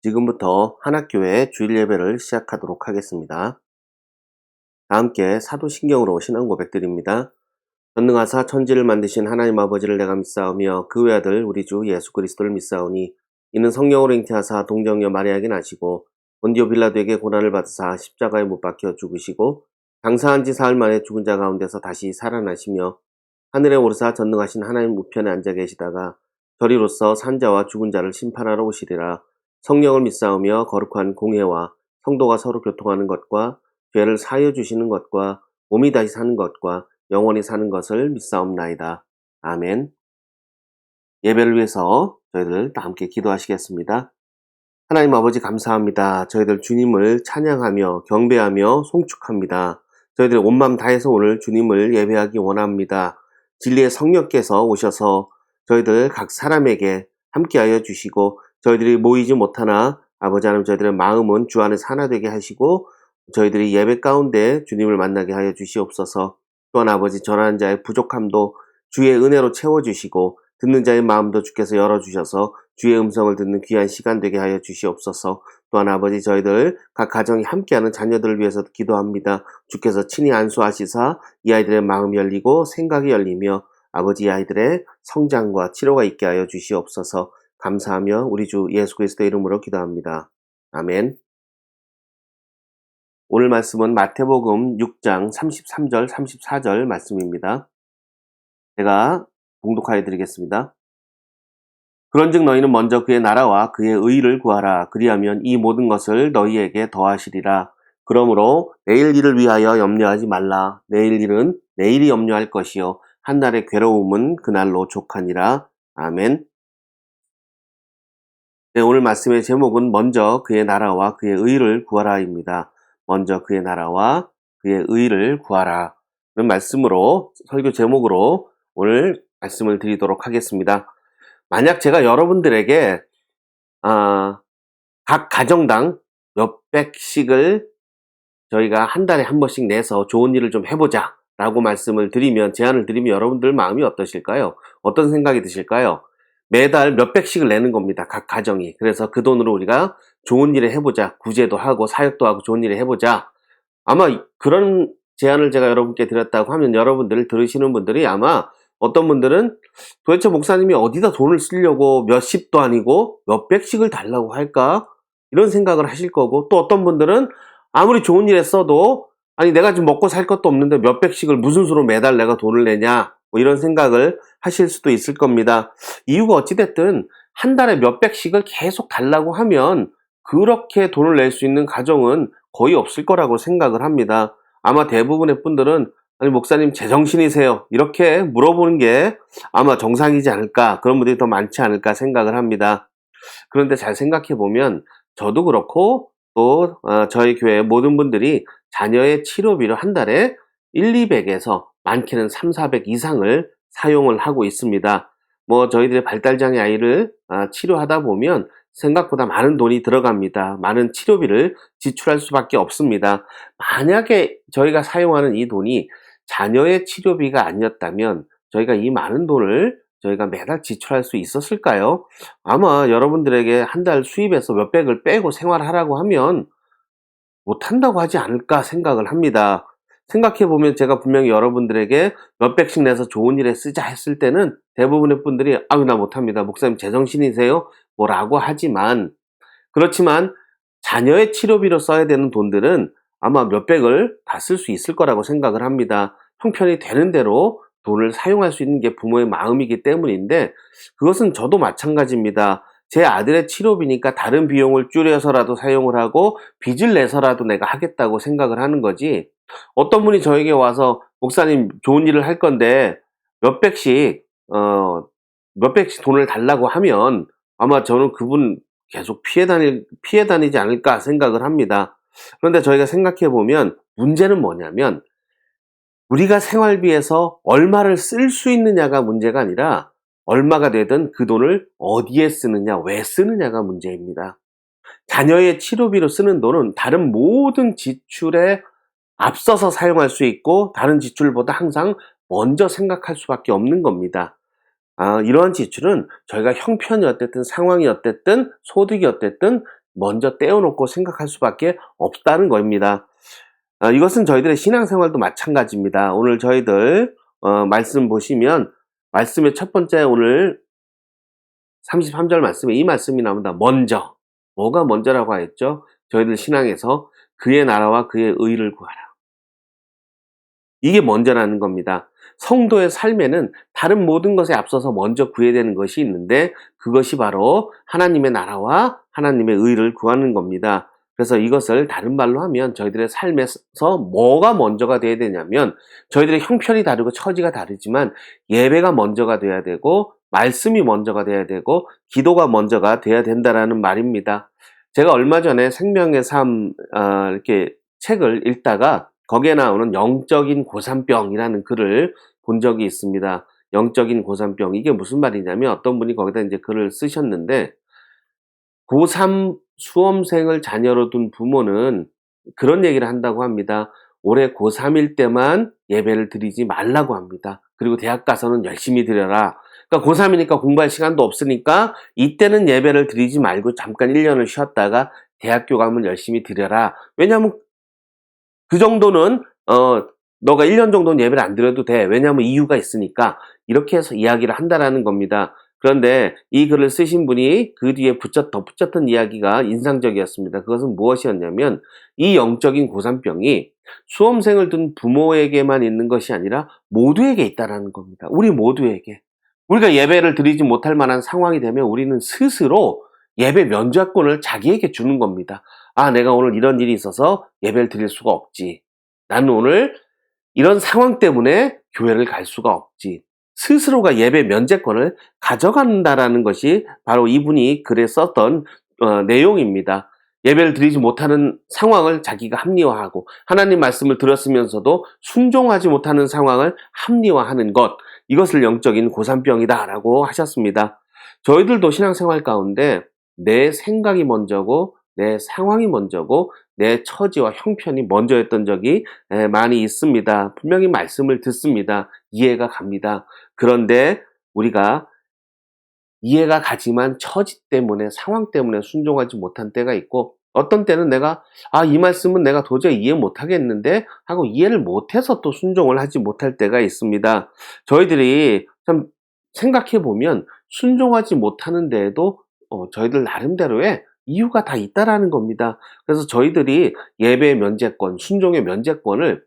지금부터 한학교의 주일 예배를 시작하도록 하겠습니다. 다 함께 사도신경으로 신앙 고백드립니다. 전능하사 천지를 만드신 하나님 아버지를 내가 믿사오며 그 외아들 우리 주 예수 그리스도를 믿사오니 이는 성령으로 잉태하사 동정녀 마리아에게 나시고 본디오 빌라도에게 고난을 받으사 십자가에 못 박혀 죽으시고 장사한 지 사흘 만에 죽은 자 가운데서 다시 살아나시며 하늘에 오르사 전능하신 하나님 우편에 앉아 계시다가 저리로서 산자와 죽은 자를 심판하러 오시리라. 성령을 믿사오며 거룩한 공회와 성도가 서로 교통하는 것과 죄를 사하여 주시는 것과 몸이 다시 사는 것과 영원히 사는 것을 믿사옵나이다. 아멘. 예배를 위해서 저희들 다 함께 기도하시겠습니다. 하나님 아버지 감사합니다. 저희들 주님을 찬양하며 경배하며 송축합니다. 저희들 온 마음 다해서 오늘 주님을 예배하기 원합니다. 진리의 성령께서 오셔서 저희들 각 사람에게 함께하여 주시고 저희들이 모이지 못하나 아버지 하나님 저희들의 마음은 주 안에서 하나 되게 하시고 저희들이 예배 가운데 주님을 만나게 하여 주시옵소서. 또한 아버지 전하는 자의 부족함도 주의 은혜로 채워주시고 듣는 자의 마음도 주께서 열어주셔서 주의 음성을 듣는 귀한 시간 되게 하여 주시옵소서. 또한 아버지 저희들 각 가정이 함께하는 자녀들을 위해서도 기도합니다. 주께서 친히 안수하시사 이 아이들의 마음이 열리고 생각이 열리며 아버지 이 아이들의 성장과 치료가 있게 하여 주시옵소서. 감사하며 우리 주 예수 그리스도의 이름으로 기도합니다. 아멘. 오늘 말씀은 마태복음 6장 33절 34절 말씀입니다. 제가 봉독하여 드리겠습니다. 그런즉 너희는 먼저 그의 나라와 그의 의를 구하라. 그리하면 이 모든 것을 너희에게 더하시리라. 그러므로 내일 일을 위하여 염려하지 말라. 내일 일은 내일이 염려할 것이요 한날의 괴로움은 그날로 족하니라. 아멘. 네, 오늘 말씀의 제목은 먼저 그의 나라와 그의 의를 구하라입니다. 먼저 그의 나라와 그의 의를 구하라. 그런 말씀으로 설교 제목으로 오늘 말씀을 드리도록 하겠습니다. 만약 제가 여러분들에게 각 가정당 몇백씩을 저희가 한 달에 한 번씩 내서 좋은 일을 좀 해보자 라고 말씀을 드리면, 제안을 드리면 여러분들 마음이 어떠실까요? 어떤 생각이 드실까요? 매달 몇백씩을 내는 겁니다. 각 가정이. 그래서 그 돈으로 우리가 좋은 일을 해보자. 구제도 하고 사역도 하고 좋은 일을 해보자. 아마 그런 제안을 제가 여러분께 드렸다고 하면 여러분들 들으시는 분들이 아마 어떤 분들은 도대체 목사님이 어디다 돈을 쓰려고 몇십도 아니고 몇백씩을 달라고 할까? 이런 생각을 하실 거고, 또 어떤 분들은 아무리 좋은 일에 써도 아니 내가 지금 먹고 살 것도 없는데 몇백씩을 무슨 수로 매달 내가 돈을 내냐, 뭐 이런 생각을 하실 수도 있을 겁니다. 이유가 어찌됐든 한 달에 몇백씩을 계속 달라고 하면 그렇게 돈을 낼 수 있는 가정은 거의 없을 거라고 생각을 합니다. 아마 대부분의 분들은 아니 목사님 제정신이세요? 이렇게 물어보는 게 아마 정상이지 않을까, 그런 분들이 더 많지 않을까 생각을 합니다. 그런데 잘 생각해 보면 저도 그렇고 또 저희 교회 모든 분들이 자녀의 치료비를 한 달에 1,200에서 많게는 3,400 이상을 사용을 하고 있습니다. 뭐 저희들의 발달장애 아이를 치료하다 보면 생각보다 많은 돈이 들어갑니다. 많은 치료비를 지출할 수밖에 없습니다. 만약에 저희가 사용하는 이 돈이 자녀의 치료비가 아니었다면 저희가 이 많은 돈을 저희가 매달 지출할 수 있었을까요? 아마 여러분들에게 한 달 수입에서 몇백을 빼고 생활하라고 하면 못한다고 하지 않을까 생각을 합니다. 생각해보면 제가 분명히 여러분들에게 몇백씩 내서 좋은 일에 쓰자 했을 때는 대부분의 분들이 아유 나 못합니다. 목사님 제정신이세요? 뭐라고 하지만, 그렇지만 자녀의 치료비로 써야 되는 돈들은 아마 몇백을 다 쓸 수 있을 거라고 생각을 합니다. 형편이 되는 대로 돈을 사용할 수 있는 게 부모의 마음이기 때문인데, 그것은 저도 마찬가지입니다. 제 아들의 치료비니까 다른 비용을 줄여서라도 사용을 하고 빚을 내서라도 내가 하겠다고 생각을 하는 거지, 어떤 분이 저에게 와서 목사님 좋은 일을 할 건데 몇백씩 몇백씩 돈을 달라고 하면 아마 저는 그분 계속 피해 다니지 않을까 생각을 합니다. 그런데 저희가 생각해 보면 문제는 뭐냐면 우리가 생활비에서 얼마를 쓸 수 있느냐가 문제가 아니라 얼마가 되든 그 돈을 어디에 쓰느냐, 왜 쓰느냐가 문제입니다. 자녀의 치료비로 쓰는 돈은 다른 모든 지출에 앞서서 사용할 수 있고 다른 지출보다 항상 먼저 생각할 수밖에 없는 겁니다. 이러한 지출은 저희가 형편이 어땠든 상황이 어땠든 소득이 어땠든 먼저 떼어놓고 생각할 수밖에 없다는 겁니다. 이것은 저희들의 신앙생활도 마찬가지입니다. 오늘 저희들 말씀 보시면 말씀의 첫 번째 오늘 33절 말씀에 이 말씀이 나옵니다. 먼저. 뭐가 먼저라고 하였죠? 저희들 신앙에서 그의 나라와 그의 의를 구하라. 이게 먼저라는 겁니다. 성도의 삶에는 다른 모든 것에 앞서서 먼저 구해야 되는 것이 있는데 그것이 바로 하나님의 나라와 하나님의 의를 구하는 겁니다. 그래서 이것을 다른 말로 하면 저희들의 삶에서 뭐가 먼저가 돼야 되냐면 저희들의 형편이 다르고 처지가 다르지만 예배가 먼저가 돼야 되고 말씀이 먼저가 돼야 되고 기도가 먼저가 돼야 된다라는 말입니다. 제가 얼마 전에 생명의 삶 이렇게 책을 읽다가 거기에 나오는 영적인 고산병이라는 글을 본 적이 있습니다. 영적인 고산병. 이게 무슨 말이냐면 어떤 분이 거기다 이제 글을 쓰셨는데 고3 수험생을 자녀로 둔 부모는 그런 얘기를 한다고 합니다. 올해 고3일 때만 예배를 드리지 말라고 합니다. 그리고 대학 가서는 열심히 드려라. 그러니까 고3이니까 공부할 시간도 없으니까 이때는 예배를 드리지 말고 잠깐 1년을 쉬었다가 대학교 가면 열심히 드려라. 왜냐하면 그 정도는 너가 1년 정도는 예배를 안 드려도 돼. 왜냐하면 이유가 있으니까. 이렇게 해서 이야기를 한다라는 겁니다. 그런데 이 글을 쓰신 분이 그 뒤에 덧붙였던 이야기가 인상적이었습니다. 그것은 무엇이었냐면 이 영적인 고산병이 수험생을 둔 부모에게만 있는 것이 아니라 모두에게 있다라는 겁니다. 우리 모두에게. 우리가 예배를 드리지 못할 만한 상황이 되면 우리는 스스로 예배 면죄권을 자기에게 주는 겁니다. 아, 내가 오늘 이런 일이 있어서 예배를 드릴 수가 없지. 나는 오늘 이런 상황 때문에 교회를 갈 수가 없지. 스스로가 예배 면제권을 가져간다라는 것이 바로 이분이 글에 썼던 내용입니다. 예배를 드리지 못하는 상황을 자기가 합리화하고 하나님 말씀을 들었으면서도 순종하지 못하는 상황을 합리화하는 것, 이것을 영적인 고산병이다라고 하셨습니다. 저희들도 신앙생활 가운데 내 생각이 먼저고 내 상황이 먼저고 내 처지와 형편이 먼저였던 적이 많이 있습니다. 분명히 말씀을 듣습니다. 이해가 갑니다. 그런데 우리가 이해가 가지만 처지 때문에 상황 때문에 순종하지 못한 때가 있고 어떤 때는 내가 이 말씀은 내가 도저히 이해 못하겠는데 하고 이해를 못해서 또 순종을 하지 못할 때가 있습니다. 저희들이 참 생각해 보면 순종하지 못하는 데에도 저희들 나름대로의 이유가 다 있다라는 겁니다. 그래서 저희들이 예배의 면제권, 순종의 면제권을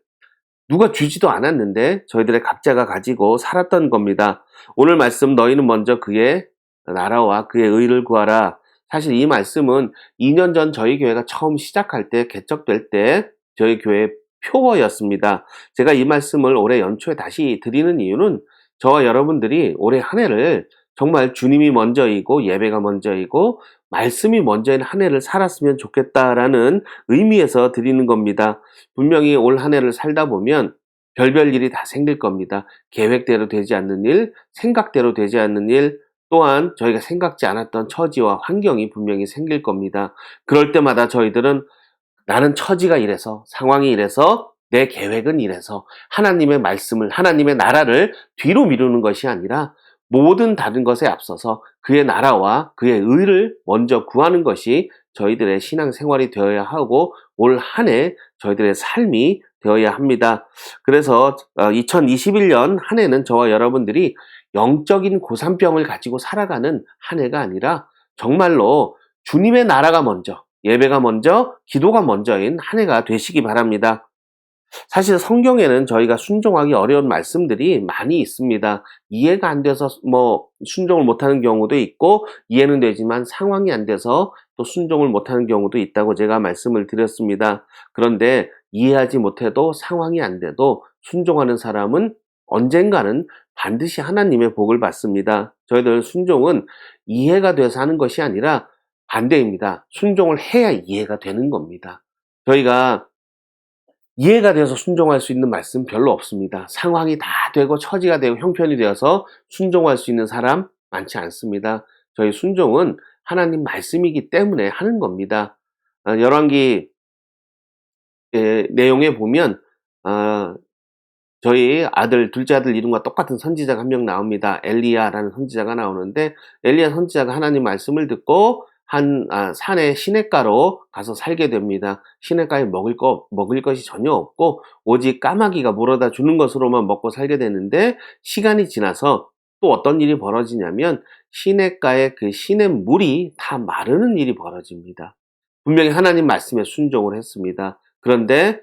누가 주지도 않았는데 저희들의 각자가 가지고 살았던 겁니다. 오늘 말씀 너희는 먼저 그의 나라와 그의 의를 구하라. 사실 이 말씀은 2년 전 저희 교회가 처음 시작할 때 개척될 때 저희 교회 표어였습니다. 제가 이 말씀을 올해 연초에 다시 드리는 이유는 저와 여러분들이 올해 한 해를 정말 주님이 먼저이고 예배가 먼저이고 말씀이 먼저인 한 해를 살았으면 좋겠다라는 의미에서 드리는 겁니다. 분명히 올 한 해를 살다 보면 별별 일이 다 생길 겁니다. 계획대로 되지 않는 일, 생각대로 되지 않는 일, 또한 저희가 생각지 않았던 처지와 환경이 분명히 생길 겁니다. 그럴 때마다 저희들은 나는 처지가 이래서, 상황이 이래서, 내 계획은 이래서 하나님의 말씀을, 하나님의 나라를 뒤로 미루는 것이 아니라 모든 다른 것에 앞서서 그의 나라와 그의 의를 먼저 구하는 것이 저희들의 신앙생활이 되어야 하고 올 한 해 저희들의 삶이 되어야 합니다. 그래서 2021년 한 해는 저와 여러분들이 영적인 고산병을 가지고 살아가는 한 해가 아니라 정말로 주님의 나라가 먼저, 예배가 먼저, 기도가 먼저인 한 해가 되시기 바랍니다. 사실 성경에는 저희가 순종하기 어려운 말씀들이 많이 있습니다. 이해가 안 돼서 순종을 못하는 경우도 있고 이해는 되지만 상황이 안 돼서 또 순종을 못하는 경우도 있다고 제가 말씀을 드렸습니다. 그런데 이해하지 못해도 상황이 안 돼도 순종하는 사람은 언젠가는 반드시 하나님의 복을 받습니다. 저희들 순종은 이해가 돼서 하는 것이 아니라 반대입니다. 순종을 해야 이해가 되는 겁니다. 저희가 이해가 돼서 순종할 수 있는 말씀 별로 없습니다. 상황이 다 되고 처지가 되고 형편이 되어서 순종할 수 있는 사람 많지 않습니다. 저희 순종은 하나님 말씀이기 때문에 하는 겁니다. 열왕기 내용에 보면 저희 둘째 아들 이름과 똑같은 선지자가 한 명 나옵니다. 엘리야라는 선지자가 나오는데 엘리야 선지자가 하나님 말씀을 듣고 산의 시냇가로 가서 살게 됩니다. 시냇가에 먹을 것이 전혀 없고 오직 까마귀가 물어다 주는 것으로만 먹고 살게 되는데, 시간이 지나서 또 어떤 일이 벌어지냐면 시냇가에 그 시냇물이 다 마르는 일이 벌어집니다. 분명히 하나님 말씀에 순종을 했습니다. 그런데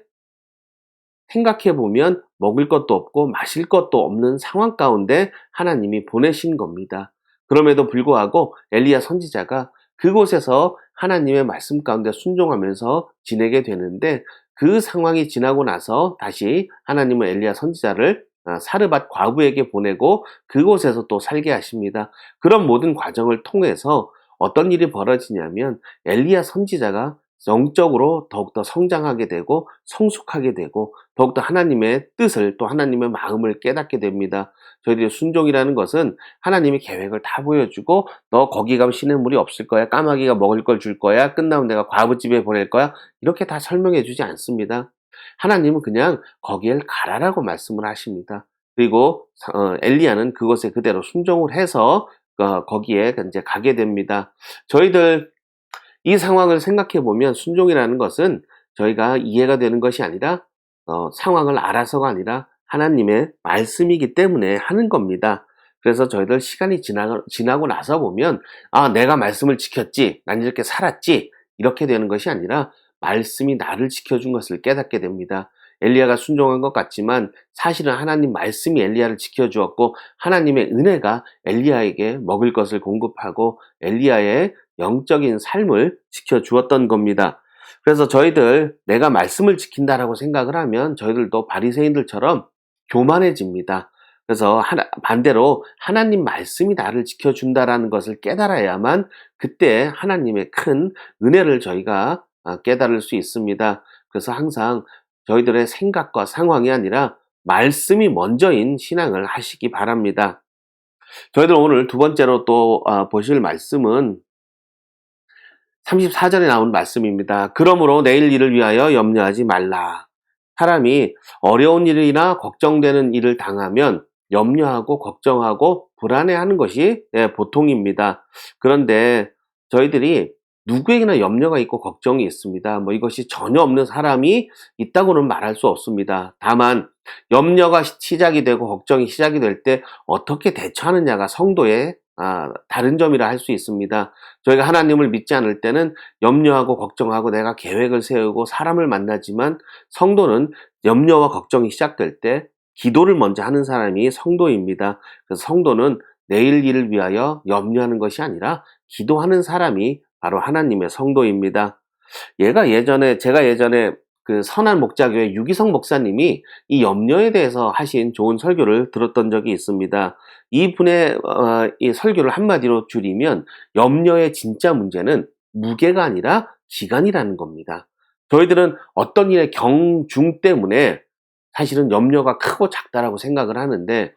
생각해 보면 먹을 것도 없고 마실 것도 없는 상황 가운데 하나님이 보내신 겁니다. 그럼에도 불구하고 엘리야 선지자가 그곳에서 하나님의 말씀 가운데 순종하면서 지내게 되는데, 그 상황이 지나고 나서 다시 하나님은 엘리야 선지자를 사르밧 과부에게 보내고 그곳에서 또 살게 하십니다. 그런 모든 과정을 통해서 어떤 일이 벌어지냐면 엘리야 선지자가 영적으로 더욱더 성장하게 되고 성숙하게 되고 더욱더 하나님의 뜻을, 또 하나님의 마음을 깨닫게 됩니다. 저희들의 순종이라는 것은 하나님이 계획을 다 보여주고 너 거기 가면 시냇물이 없을 거야, 까마귀가 먹을 걸 줄 거야, 끝나면 내가 과부집에 보낼 거야, 이렇게 다 설명해 주지 않습니다. 하나님은 그냥 거기에 가라라고 말씀을 하십니다. 그리고 엘리야는 그것에 그대로 순종을 해서 거기에 이제 가게 됩니다. 저희들 이 상황을 생각해 보면 순종이라는 것은 저희가 이해가 되는 것이 아니라 상황을 알아서가 아니라 하나님의 말씀이기 때문에 하는 겁니다. 그래서 저희들 시간이 지나고 나서 보면 내가 말씀을 지켰지, 난 이렇게 살았지, 이렇게 되는 것이 아니라 말씀이 나를 지켜준 것을 깨닫게 됩니다. 엘리야가 순종한 것 같지만 사실은 하나님 말씀이 엘리야를 지켜주었고 하나님의 은혜가 엘리야에게 먹을 것을 공급하고 엘리야의 영적인 삶을 지켜주었던 겁니다. 그래서 저희들 내가 말씀을 지킨다라고 생각을 하면 저희들도 바리새인들처럼 교만해집니다. 그래서 반대로 하나님 말씀이 나를 지켜준다라는 것을 깨달아야만 그때 하나님의 큰 은혜를 저희가 깨달을 수 있습니다. 그래서 항상 저희들의 생각과 상황이 아니라 말씀이 먼저인 신앙을 하시기 바랍니다. 저희들 오늘 두 번째로 또 보실 말씀은 34절에 나온 말씀입니다. 그러므로 내일 일을 위하여 염려하지 말라. 사람이 어려운 일이나 걱정되는 일을 당하면 염려하고 걱정하고 불안해하는 것이 보통입니다. 그런데 저희들이 누구에게나 염려가 있고 걱정이 있습니다. 이것이 전혀 없는 사람이 있다고는 말할 수 없습니다. 다만 염려가 시작이 되고 걱정이 시작이 될 때 어떻게 대처하느냐가 성도의 다른 점이라 할 수 있습니다. 저희가 하나님을 믿지 않을 때는 염려하고 걱정하고 내가 계획을 세우고 사람을 만나지만, 성도는 염려와 걱정이 시작될 때 기도를 먼저 하는 사람이 성도입니다. 그래서 성도는 내일 일을 위하여 염려하는 것이 아니라 기도하는 사람이 바로 하나님의 성도입니다. 제가 예전에 그 선한 목자교회 유기성 목사님이 이 염려에 대해서 하신 좋은 설교를 들었던 적이 있습니다. 이분의 이 설교를 한마디로 줄이면 염려의 진짜 문제는 무게가 아니라 기간이라는 겁니다. 저희들은 어떤 일의 경중 때문에 사실은 염려가 크고 작다라고 생각을 하는데,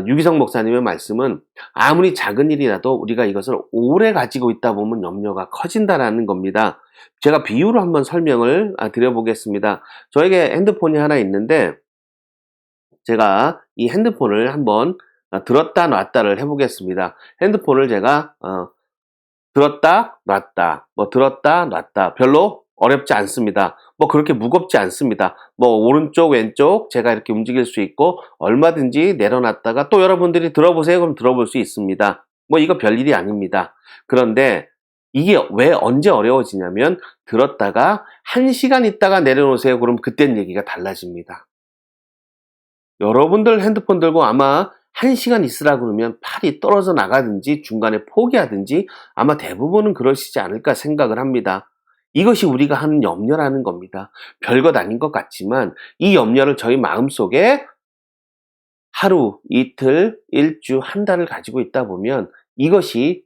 유기성 목사님의 말씀은 아무리 작은 일이라도 우리가 이것을 오래 가지고 있다 보면 염려가 커진다라는 겁니다. 제가 비유로 한번 설명을 드려보겠습니다. 저에게 핸드폰이 하나 있는데 제가 이 핸드폰을 한번 들었다 놨다를 해보겠습니다. 핸드폰을 제가 들었다 놨다, 들었다 놨다, 별로 어렵지 않습니다. 그렇게 무겁지 않습니다. 오른쪽 왼쪽 제가 이렇게 움직일 수 있고 얼마든지 내려놨다가 또 여러분들이 들어보세요 그럼 들어볼 수 있습니다. 이거 별일이 아닙니다. 그런데 이게 왜 언제 어려워지냐면 들었다가 1시간 있다가 내려놓으세요 그럼 그땐 얘기가 달라집니다. 여러분들 핸드폰 들고 아마 1시간 있으라 그러면 팔이 떨어져 나가든지 중간에 포기하든지 아마 대부분은 그러시지 않을까 생각을 합니다. 이것이 우리가 하는 염려라는 겁니다. 별것 아닌 것 같지만 이 염려를 저희 마음속에 하루, 이틀, 일주, 한 달을 가지고 있다 보면 이것이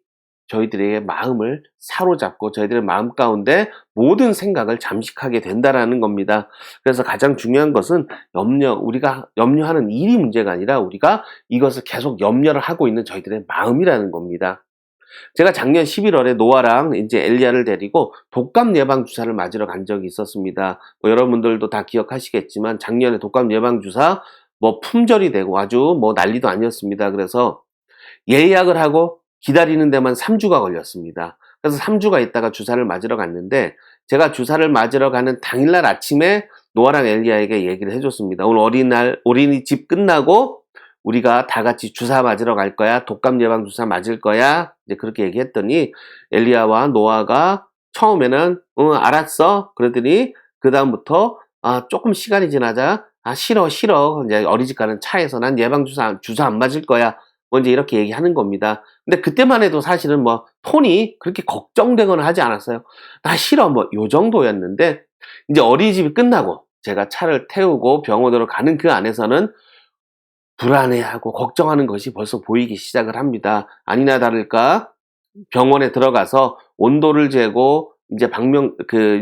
저희들의 마음을 사로잡고 저희들의 마음 가운데 모든 생각을 잠식하게 된다라는 겁니다. 그래서 가장 중요한 것은 우리가 염려하는 일이 문제가 아니라 우리가 이것을 계속 염려를 하고 있는 저희들의 마음이라는 겁니다. 제가 작년 11월에 노아랑 이제 엘리야를 데리고 독감 예방 주사를 맞으러 간 적이 있었습니다. 여러분들도 다 기억하시겠지만 작년에 독감 예방 주사 품절이 되고 아주 난리도 아니었습니다. 그래서 예약을 하고 기다리는 데만 3주가 걸렸습니다. 그래서 3주가 있다가 주사를 맞으러 갔는데 제가 주사를 맞으러 가는 당일날 아침에 노아랑 엘리야에게 얘기를 해줬습니다. 오늘 어린이집 끝나고 우리가 다 같이 주사 맞으러 갈 거야. 독감 예방 주사 맞을 거야. 이제 그렇게 얘기했더니 엘리야와 노아가 처음에는 응 알았어. 그러더니 그 다음부터 조금 시간이 지나자 싫어. 이제 어린이집 가는 차에서 난 예방 주사 안 맞을 거야. 먼저 이렇게 얘기하는 겁니다. 근데 그때만 해도 사실은 뭐 톤이 그렇게 걱정되거나 하지 않았어요. 나 싫어 뭐 요 정도였는데 이제 어린이집이 끝나고 제가 차를 태우고 병원으로 가는 그 안에서는 불안해하고 걱정하는 것이 벌써 보이기 시작을 합니다. 아니나 다를까 병원에 들어가서 온도를 재고 이제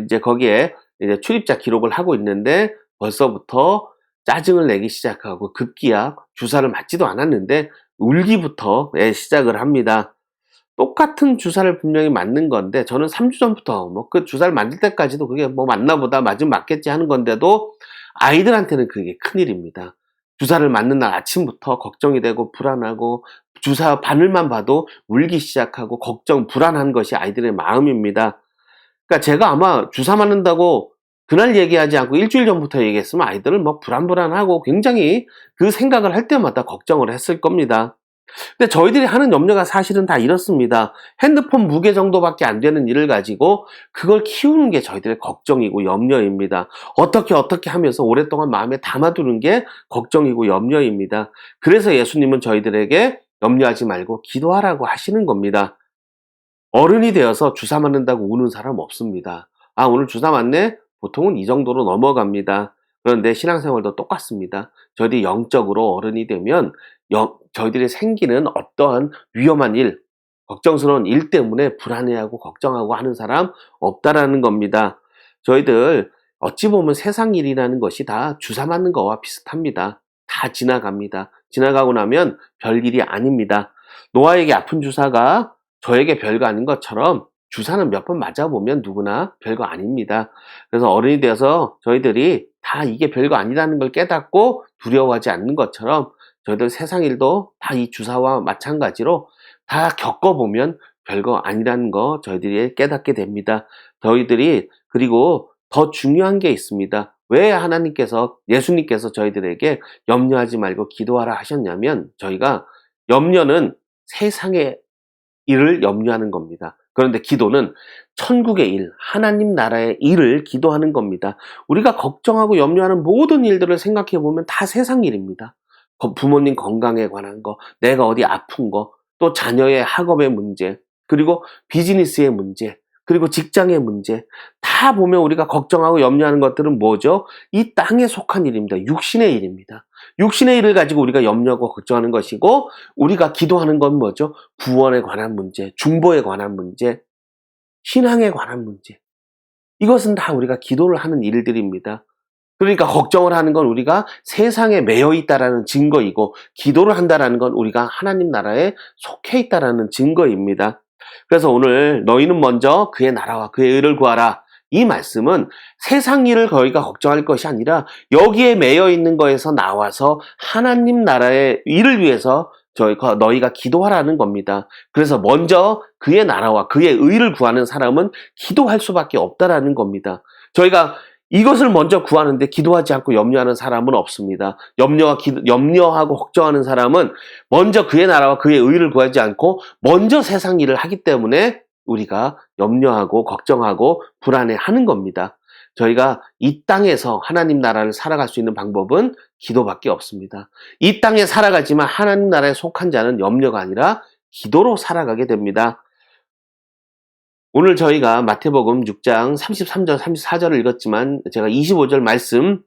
이제 거기에 이제 출입자 기록을 하고 있는데 벌써부터 짜증을 내기 시작하고 급기야 주사를 맞지도 않았는데 울기부터 시작을 합니다. 똑같은 주사를 분명히 맞는 건데 저는 3주 전부터 뭐 그 주사를 맞을 때까지도 그게 뭐 맞나 보다 맞으면 맞겠지 하는 건데도 아이들한테는 그게 큰일입니다. 주사를 맞는 날 아침부터 걱정이 되고 불안하고 주사 바늘만 봐도 울기 시작하고 걱정 불안한 것이 아이들의 마음입니다. 그러니까 제가 아마 주사 맞는다고 그날 얘기하지 않고 일주일 전부터 얘기했으면 아이들은 뭐 불안하고 굉장히 그 생각을 할 때마다 걱정을 했을 겁니다. 근데 저희들이 하는 염려가 사실은 다 이렇습니다. 핸드폰 무게 정도밖에 안 되는 일을 가지고 그걸 키우는 게 저희들의 걱정이고 염려입니다. 어떻게 하면서 오랫동안 마음에 담아두는 게 걱정이고 염려입니다. 그래서 예수님은 저희들에게 염려하지 말고 기도하라고 하시는 겁니다. 어른이 되어서 주사 맞는다고 우는 사람 없습니다. 오늘 주사 맞네? 보통은 이 정도로 넘어갑니다. 그런데 신앙생활도 똑같습니다. 저희들이 영적으로 어른이 되면 저희들이 생기는 어떠한 위험한 일, 걱정스러운 일 때문에 불안해하고 걱정하고 하는 사람 없다라는 겁니다. 저희들 어찌 보면 세상 일이라는 것이 다 주사 맞는 거와 비슷합니다. 다 지나갑니다. 지나가고 나면 별일이 아닙니다. 노아에게 아픈 주사가 저에게 별거 아닌 것처럼 주사는 몇 번 맞아보면 누구나 별거 아닙니다. 그래서 어른이 되어서 저희들이 다 이게 별거 아니라는 걸 깨닫고 두려워하지 않는 것처럼 저희들 세상 일도 다 이 주사와 마찬가지로 다 겪어보면 별거 아니라는 거 저희들이 깨닫게 됩니다. 저희들이 그리고 더 중요한 게 있습니다. 왜 예수님께서 저희들에게 염려하지 말고 기도하라 하셨냐면 저희가 염려는 세상의 일을 염려하는 겁니다. 그런데 기도는 천국의 일, 하나님 나라의 일을 기도하는 겁니다. 우리가 걱정하고 염려하는 모든 일들을 생각해 보면 다 세상 일입니다. 부모님 건강에 관한 거, 내가 어디 아픈 거, 또 자녀의 학업의 문제, 그리고 비즈니스의 문제, 그리고 직장의 문제, 다 보면 우리가 걱정하고 염려하는 것들은 뭐죠? 이 땅에 속한 일입니다. 육신의 일입니다. 육신의 일을 가지고 우리가 염려하고 걱정하는 것이고 우리가 기도하는 건 뭐죠? 구원에 관한 문제, 중보에 관한 문제, 신앙에 관한 문제. 이것은 다 우리가 기도를 하는 일들입니다. 그러니까 걱정을 하는 건 우리가 세상에 매여 있다라는 증거이고 기도를 한다라는 건 우리가 하나님 나라에 속해 있다라는 증거입니다. 그래서 오늘 너희는 먼저 그의 나라와 그의 의를 구하라. 이 말씀은 세상 일을 저희가 걱정할 것이 아니라 여기에 매여 있는 거에서 나와서 하나님 나라의 일을 위해서 너희가 기도하라는 겁니다. 그래서 먼저 그의 나라와 그의 의를 구하는 사람은 기도할 수밖에 없다라는 겁니다. 저희가 이것을 먼저 구하는데 기도하지 않고 염려하는 사람은 없습니다. 염려하고 걱정하는 사람은 먼저 그의 나라와 그의 의를 구하지 않고 먼저 세상 일을 하기 때문에 우리가 염려하고 걱정하고 불안해하는 겁니다. 저희가 이 땅에서 하나님 나라를 살아갈 수 있는 방법은 기도밖에 없습니다. 이 땅에 살아가지만 하나님 나라에 속한 자는 염려가 아니라 기도로 살아가게 됩니다. 오늘 저희가 마태복음 6장 33절, 34절을 읽었지만 제가 25절 말씀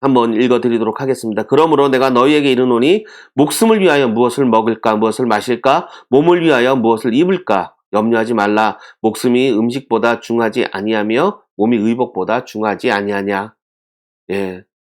한번 읽어드리도록 하겠습니다. 그러므로 내가 너희에게 이르노니 목숨을 위하여 무엇을 먹을까, 무엇을 마실까, 몸을 위하여 무엇을 입을까 염려하지 말라. 목숨이 음식보다 중하지 아니하며 몸이 의복보다 중하지 아니하냐.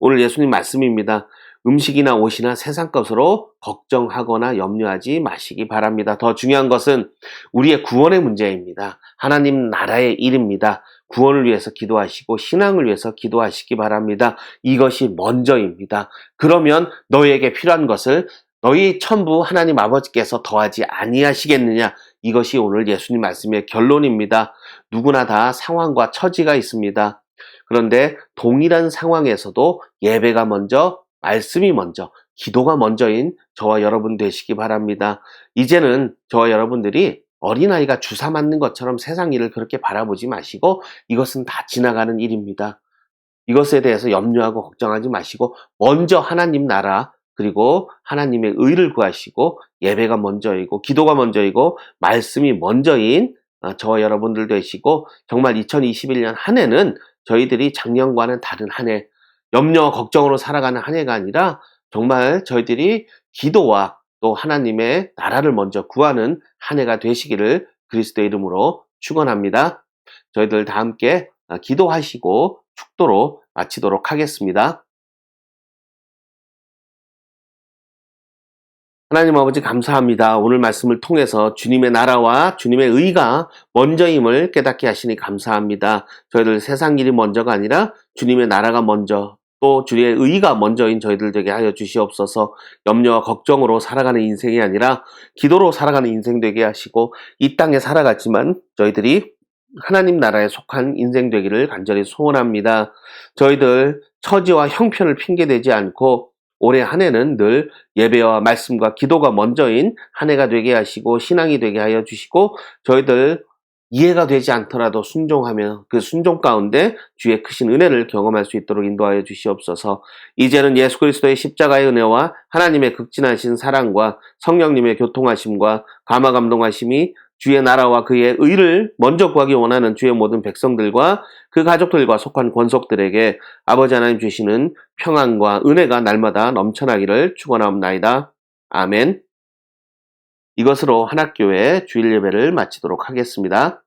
오늘 예수님 말씀입니다. 음식이나 옷이나 세상 것으로 걱정하거나 염려하지 마시기 바랍니다. 더 중요한 것은 우리의 구원의 문제입니다. 하나님 나라의 일입니다. 구원을 위해서 기도하시고 신앙을 위해서 기도하시기 바랍니다. 이것이 먼저입니다. 그러면 너희에게 필요한 것을 너희 천부 하나님 아버지께서 더하지 아니하시겠느냐. 이것이 오늘 예수님 말씀의 결론입니다. 누구나 다 상황과 처지가 있습니다. 그런데 동일한 상황에서도 예배가 먼저, 말씀이 먼저, 기도가 먼저인 저와 여러분 되시기 바랍니다. 이제는 저와 여러분들이 어린아이가 주사 맞는 것처럼 세상 일을 그렇게 바라보지 마시고 이것은 다 지나가는 일입니다. 이것에 대해서 염려하고 걱정하지 마시고 먼저 하나님 나라 그리고 하나님의 의를 구하시고 예배가 먼저이고 기도가 먼저이고 말씀이 먼저인 저와 여러분들 되시고 정말 2021년 한 해는 저희들이 작년과는 다른 한 해, 염려 걱정으로 살아가는 한 해가 아니라 정말 저희들이 기도와 또 하나님의 나라를 먼저 구하는 한 해가 되시기를 그리스도의 이름으로 축원합니다. 저희들 다 함께 기도하시고 축도로 마치도록 하겠습니다. 하나님 아버지 감사합니다. 오늘 말씀을 통해서 주님의 나라와 주님의 의가 먼저임을 깨닫게 하시니 감사합니다. 저희들 세상 일이 먼저가 아니라 주님의 나라가 먼저 또 주의 의가 먼저인 저희들 되게 하여 주시옵소서. 염려와 걱정으로 살아가는 인생이 아니라 기도로 살아가는 인생 되게 하시고 이 땅에 살아갔지만 저희들이 하나님 나라에 속한 인생 되기를 간절히 소원합니다. 저희들 처지와 형편을 핑계대지 않고 올해 한 해는 늘 예배와 말씀과 기도가 먼저인 한 해가 되게 하시고 신앙이 되게 하여 주시고 저희들 이해가 되지 않더라도 순종하며 그 순종 가운데 주의 크신 은혜를 경험할 수 있도록 인도하여 주시옵소서. 이제는 예수 그리스도의 십자가의 은혜와 하나님의 극진하신 사랑과 성령님의 교통하심과 감화 감동하심이 주의 나라와 그의 의를 먼저 구하기 원하는 주의 모든 백성들과 그 가족들과 속한 권속들에게 아버지 하나님 주시는 평안과 은혜가 날마다 넘쳐나기를 축원하옵나이다. 아멘. 이것으로 한학교회 주일 예배를 마치도록 하겠습니다.